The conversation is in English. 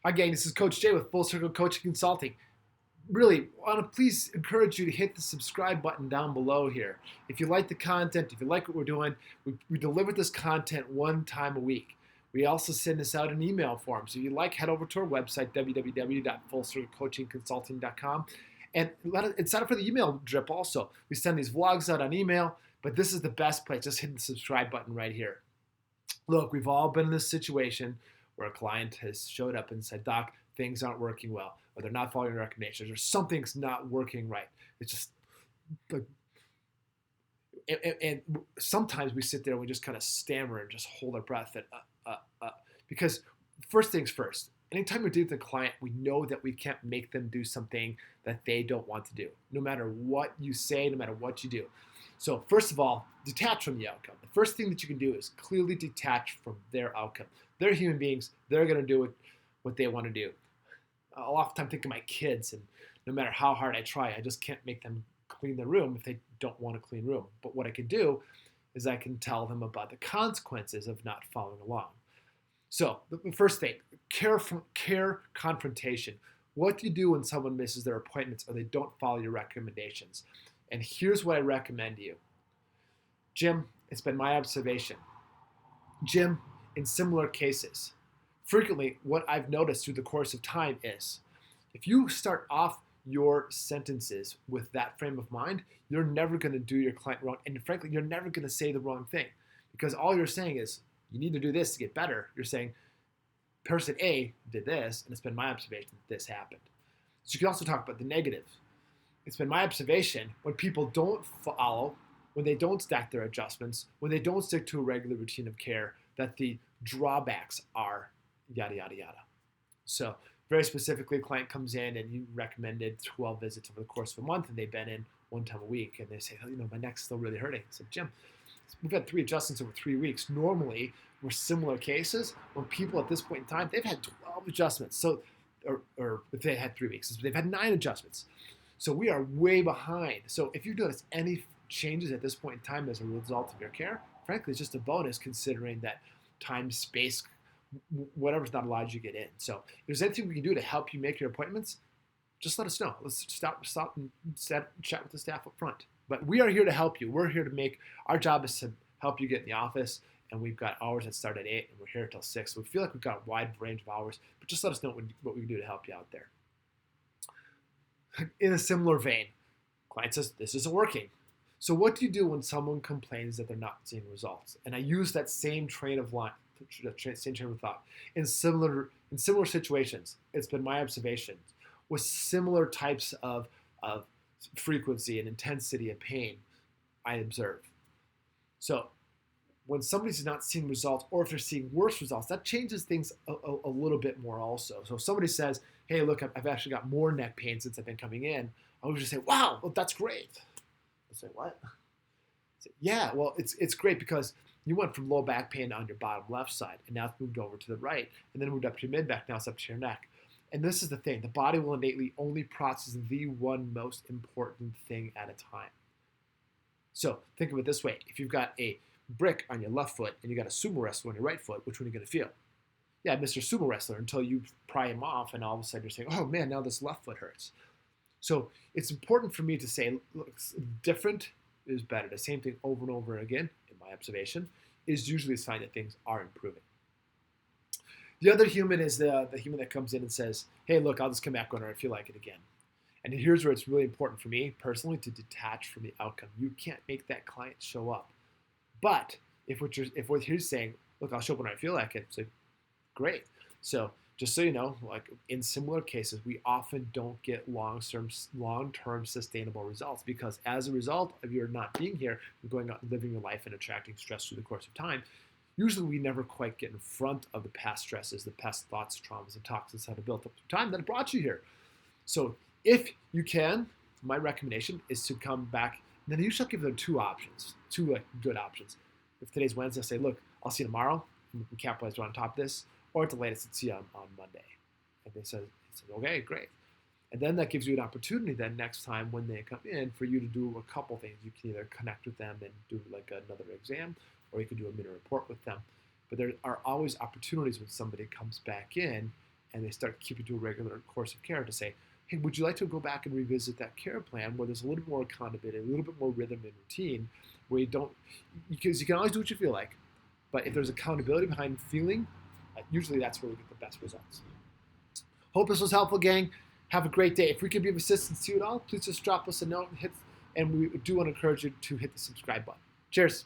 Hi, gang. This is Coach Jay with Full Circle Coaching Consulting. Really want to please encourage you to hit the subscribe button down below here. If you like the content, if you like what we're doing, we deliver this content one time a week. We also send this out in email form. So if you like, head over to our website, www.fullcirclecoachingconsulting.com, and sign up for the email drip also. We send these vlogs out on email, but this is the best place. Just hit the subscribe button right here. Look, we've all been in this situation where a client has showed up and said, Doc, things aren't working well, or they're not following your recommendations, or something's not working right. It's just, and sometimes we sit there and we just kind of stammer and just hold our breath. Because first things first, anytime we deal with a client, we know that we can't make them do something that they don't want to do, no matter what you say, no matter what you do. So first of all, detach from the outcome. The first thing that you can do is clearly detach from their outcome. They're human beings. They're going to do what they want to do. I'll oftentimes think of my kids, and no matter how hard I try, I just can't make them clean the room if they don't want to clean room. But what I can do is I can tell them about the consequences of not following along. So the first thing, care confrontation. What do you do when someone misses their appointments or they don't follow your recommendations? And here's what I recommend to you. Jim, it's been my observation. Jim, in similar cases, frequently what I've noticed through the course of time is if you start off your sentences with that frame of mind, you're never going to do your client wrong. And frankly, you're never going to say the wrong thing, because all you're saying is you need to do this to get better. You're saying person A did this, and it's been my observation that this happened. So you can also talk about the negative. It's been my observation when people don't follow, when they don't stack their adjustments, when they don't stick to a regular routine of care, that the drawbacks are yada, yada, yada. So very specifically, a client comes in and you recommended 12 visits over the course of a month, and they've been in one time a week, and they say, oh, my neck's still really hurting. I said, Jim, we've had 3 adjustments over 3 weeks. Normally, we're similar cases when people at this point in time, they've had 12 adjustments. So, or if they had 3 weeks, they've had 9 adjustments. So we are way behind. So if you notice any changes at this point in time as a result of your care, frankly, it's just a bonus considering that time, space, whatever's not allowed you to get in. So if there's anything we can do to help you make your appointments, just let us know. Let's stop and chat with the staff up front. But we are here to help you. We're here to make, our job is to help you get in the office, and we've got hours that start at 8, and we're here till 6. So we feel like we've got a wide range of hours, but just let us know what we can do to help you out there. In a similar vein, client says, this isn't working. So what do you do when someone complains that they're not seeing results? And I use that same train of thought. In similar situations, it's been my observation, with similar types of frequency and intensity of pain I observe. So when somebody's not seeing results, or if they're seeing worse results, that changes things a little bit more also. So if somebody says, hey, look, I've actually got more neck pain since I've been coming in, I would just say, wow, well, that's great. I say, what? I say, yeah, well, it's great because you went from low back pain on your bottom left side, and now it's moved over to the right, and then moved up to your mid back, now it's up to your neck. And this is the thing, the body will innately only process the one most important thing at a time. So think of it this way. If you've got a brick on your left foot and you got a sumo wrestler on your right foot, which one are you going to feel? Yeah, Mr. Sumo Wrestler, until you pry him off and all of a sudden you're saying, oh man, now this left foot hurts. So it's important for me to say, look, different is better. The same thing over and over again, in my observation, is usually a sign that things are improving. The other human is the human that comes in and says, hey, look, I'll just come back whenever I feel like it again. And here's where it's really important for me personally to detach from the outcome. You can't make that client show up. But if what you're saying, look, I'll show up when I feel like it, it's like, great. So just so you know, like in similar cases, we often don't get long-term sustainable results, because as a result of your not being here, you're going out and living your life and attracting stress through the course of time. Usually we never quite get in front of the past stresses, the past thoughts, traumas, and toxins that have built up through time that brought you here. So if you can, my recommendation is to come back, and then you should give them 2 options, 2 good options. If today's Wednesday, say, look, I'll see you tomorrow, and we can capitalize on top of this, or at the latest, see you on Monday. And they said, okay, great. And then that gives you an opportunity then next time when they come in for you to do a couple things. You can either connect with them and do like another exam, or you can do a mini report with them. But there are always opportunities when somebody comes back in and they start keeping to a regular course of care to say, hey, would you like to go back and revisit that care plan where there's a little more accountability, a little bit more rhythm and routine, where you don't, because you can always do what you feel like, but if there's accountability behind feeling, usually that's where we get the best results. Hope this was helpful, gang. Have a great day. If we could be of assistance to you at all, please just drop us a note and we do want to encourage you to hit the subscribe button. Cheers.